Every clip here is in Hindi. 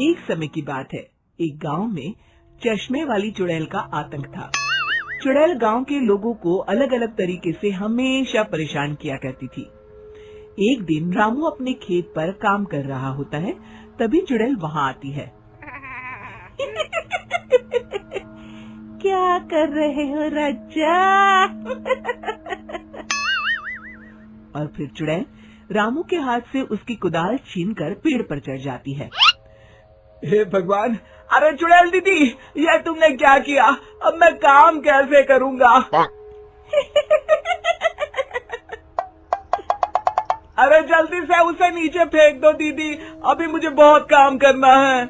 एक समय की बात है, एक गांव में चश्मे वाली चुड़ैल का आतंक था। चुड़ैल गांव के लोगों को अलग अलग तरीके से हमेशा परेशान किया करती थी। एक दिन रामू अपने खेत पर काम कर रहा होता है, तभी चुड़ैल वहाँ आती है। क्या कर रहे हो राजा? और फिर चुड़ैल रामू के हाथ से उसकी कुदाल छीनकर पेड़ पर चढ़ जाती है। हे भगवान, अरे चुड़ैल दीदी, ये तुमने क्या किया? अब मैं काम कैसे करूँगा? अरे जल्दी से उसे नीचे फेंक दो दीदी, अभी मुझे बहुत काम करना है।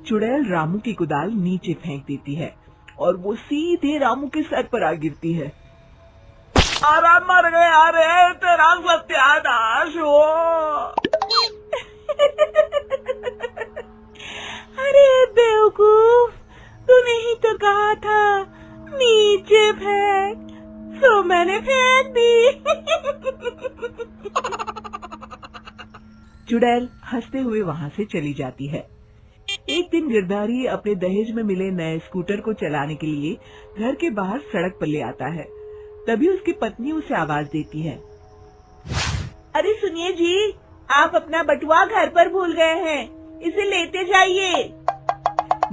चुड़ैल रामू की कुदाल नीचे फेंक देती है और वो सीधे रामू के सर पर आ गिरती है। अरे मर गया रे, तेरा सत्यानाश हो। अरे बेवकूफ, तूने ही तो कहा था नीचे फेंक, तो मैंने फेंक दी। चुड़ैल हंसते हुए वहाँ से चली जाती है। एक दिन गिरधारी अपने दहेज में मिले नए स्कूटर को चलाने के लिए घर के बाहर सड़क पर ले आता है। तभी उसकी पत्नी उसे आवाज देती है। अरे सुनिए जी, आप अपना बटुआ घर पर भूल गए हैं, इसे लेते जाइए।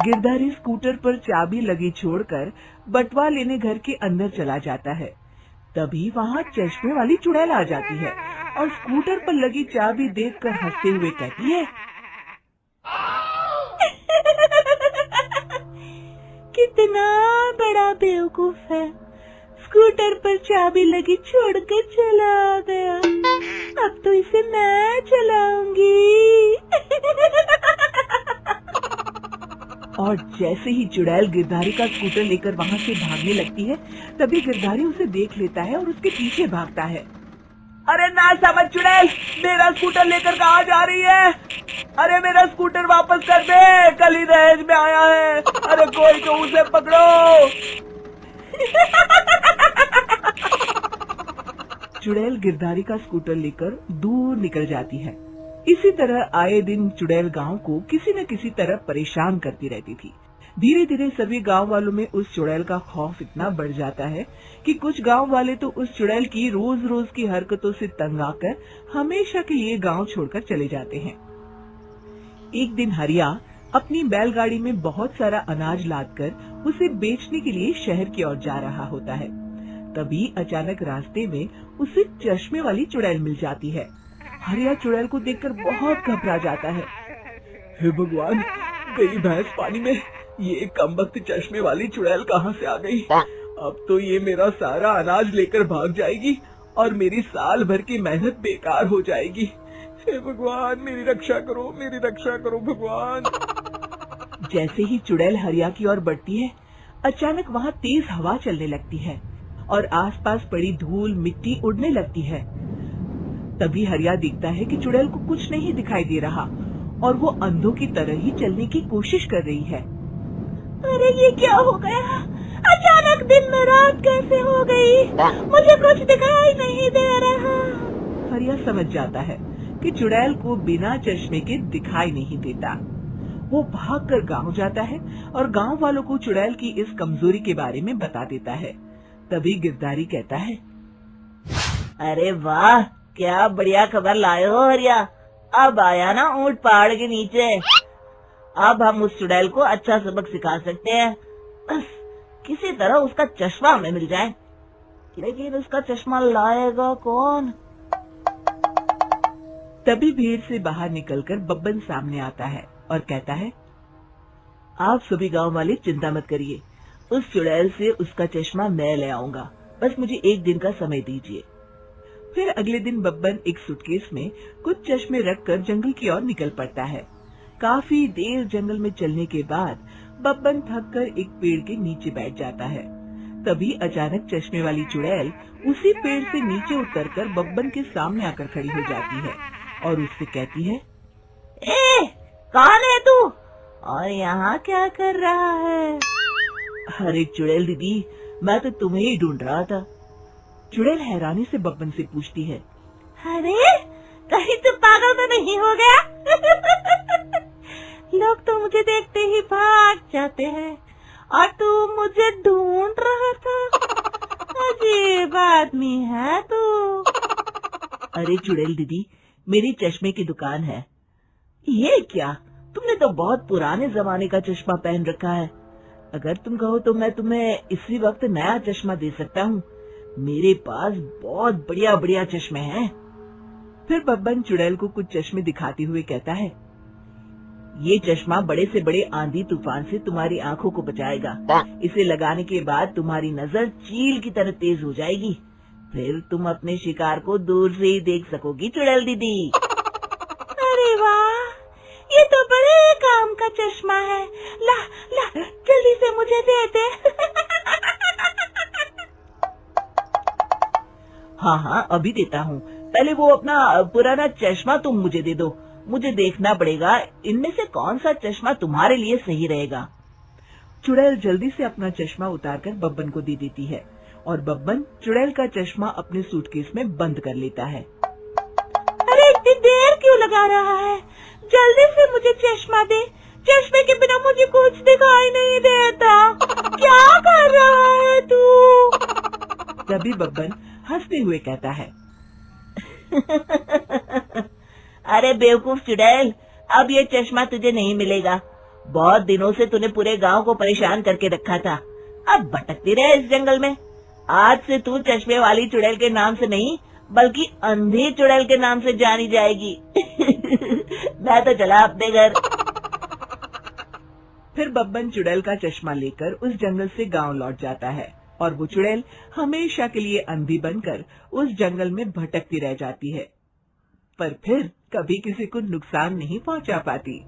गिरधारी स्कूटर पर चाबी लगी छोड़कर बटुआ लेने घर के अंदर चला जाता है। तभी वहाँ चश्मे वाली चुड़ैल आ जाती है और स्कूटर पर लगी चाबी देखकर हंसते हुए कहती है, कितना बड़ा बेवकूफ है, स्कूटर पर चाबी लगी छोड़कर चला गया, अब तो इसे मैं चलाऊंगी। और जैसे ही चुड़ैल गिरधारी का स्कूटर लेकर वहाँ से भागने लगती है, तभी गिरधारी उसे देख लेता है और उसके पीछे भागता है। अरे ना समझ चुड़ैल, मेरा स्कूटर लेकर कहाँ जा रही है? अरे मेरा स्कूटर वापस कर दे, कल ही दहेज में आया है। अरे कोई तो उसे पकड़ो। चुड़ैल गिरधारी का स्कूटर लेकर दूर निकल जाती है। इसी तरह आए दिन चुड़ैल गांव को किसी न किसी तरह परेशान करती रहती थी। धीरे धीरे सभी गांव वालों में उस चुड़ैल का खौफ इतना बढ़ जाता है कि कुछ गांव वाले तो उस चुड़ैल की रोज रोज की हरकतों से तंग आकर हमेशा के लिए गांव छोड़कर चले जाते हैं। एक दिन हरिया अपनी बैलगाड़ी में बहुत सारा अनाज लादकर उसे बेचने के लिए शहर की ओर जा रहा होता है। तभी अचानक रास्ते में उसे चश्मे वाली चुड़ैल मिल जाती है। हरिया चुड़ैल को देखकर बहुत घबरा जाता है। हे भगवान, गई भैंस पानी में, ये कमबख्त चश्मे वाली चुड़ैल कहाँ से आ गई? अब तो ये मेरा सारा अनाज लेकर भाग जाएगी और मेरी साल भर की मेहनत बेकार हो जाएगी। हे भगवान, मेरी रक्षा करो भगवान। जैसे ही चुड़ैल हरिया की ओर बढ़ती है, अचानक वहाँ तेज हवा चलने लगती है और आसपास पड़ी धूल मिट्टी उड़ने लगती है। तभी हरिया दिखता है कि चुड़ैल को कुछ नहीं दिखाई दे रहा और वो अंधों की तरह ही चलने की कोशिश कर रही है। अरे ये क्या हो गया? अचानक दिन में रात कैसे हो गई? मुझे कुछ दिखाई नहीं दे रहा। हरिया समझ जाता है कि चुड़ैल को बिना चश्मे के दिखाई नहीं देता। वो भागकर गांव जाता है और गांव वालों को चुड़ैल की इस कमजोरी के बारे में बता देता है। तभी गिरधारी कहता है, अरे वाह, क्या बढ़िया खबर लाए हो हरिया। अब आया ना ऊंट पहाड़ के नीचे। अब हम उस चुड़ैल को अच्छा सबक सिखा सकते हैं। बस किसी तरह उसका चश्मा हमें मिल जाए। लेकिन उसका चश्मा लाएगा कौन? तभी भीड़ से बाहर निकलकर बब्बन सामने आता है और कहता है, आप सभी गांव वाले चिंता मत करिए, उस चुड़ैल से उसका चश्मा मैं ले आऊंगा, बस मुझे एक दिन का समय दीजिए। फिर अगले दिन बब्बन एक सूटकेस में कुछ चश्मे रखकर जंगल की ओर निकल पड़ता है। काफी देर जंगल में चलने के बाद बब्बन थककर एक पेड़ के नीचे बैठ जाता है। तभी अचानक चश्मे वाली चुड़ैल उसी पेड़ से नीचे उतरकर बब्बन के सामने आकर खड़ी हो जाती है और उससे कहती है, ए, कौन है तू और यहाँ क्या कर रहा है? अरे चुड़ैल दीदी, मैं तो तुम्हें ही ढूंढ रहा था। चुड़ैल हैरानी से बब्बन से पूछती है, अरे कहीं तू पागल तो नहीं हो गया? लोग तो मुझे देखते ही भाग जाते हैं और तू मुझे ढूंढ रहा था। अजीब आदमी है तू। अरे चुड़ैल दीदी, मेरी चश्मे की दुकान है। ये क्या, तुमने तो बहुत पुराने जमाने का चश्मा पहन रखा है। अगर तुम कहो तो मैं तुम्हें इसी वक्त नया चश्मा दे सकता हूँ। मेरे पास बहुत बढ़िया बढ़िया चश्मे हैं। फिर बब्बन चुड़ैल को कुछ चश्मे दिखाते हुए कहता है, ये चश्मा बड़े से बड़े आंधी तूफान से तुम्हारी आंखों को बचाएगा। इसे लगाने के बाद तुम्हारी नजर चील की तरह तेज हो जाएगी। फिर तुम अपने शिकार को दूर से ही देख सकोगी चुड़ैल दीदी। अरे वाह, ये तो बड़े काम का चश्मा है। ला ला, जल्दी से मुझे दे दे। हाँ हाँ, अभी देता हूँ। पहले वो अपना पुराना चश्मा तुम मुझे दे दो। मुझे देखना पड़ेगा इनमें से कौन सा चश्मा तुम्हारे लिए सही रहेगा। चुड़ैल जल्दी से अपना चश्मा उतारकर बब्बन को दे देती है और बब्बन चुड़ैल का चश्मा अपने सूटकेस में बंद कर लेता है। अरे इतनी देर क्यों लगा रहा है? जल्दी से मुझे चश्मा दे। चश्मे के बिना मुझे कुछ दिखाई नहीं देता। क्या कर रहा है तू? तभी बब्बन हंसते हुए कहता है, अरे बेवकूफ चुड़ैल, अब ये चश्मा तुझे नहीं मिलेगा। बहुत दिनों से तूने पूरे गांव को परेशान करके रखा था। अब भटकती रहे इस जंगल में। आज से तू चश्मे वाली चुड़ैल के नाम से नहीं, बल्कि अंधी चुड़ैल के नाम से जानी जाएगी। मैं तो चला अपने घर। फिर बब्बन चुड़ैल का चश्मा लेकर उस जंगल से गांव लौट जाता है और वो चुड़ैल हमेशा के लिए अंधी बनकर उस जंगल में भटकती रह जाती है, पर फिर कभी किसी को नुकसान नहीं पहुंचा पाती।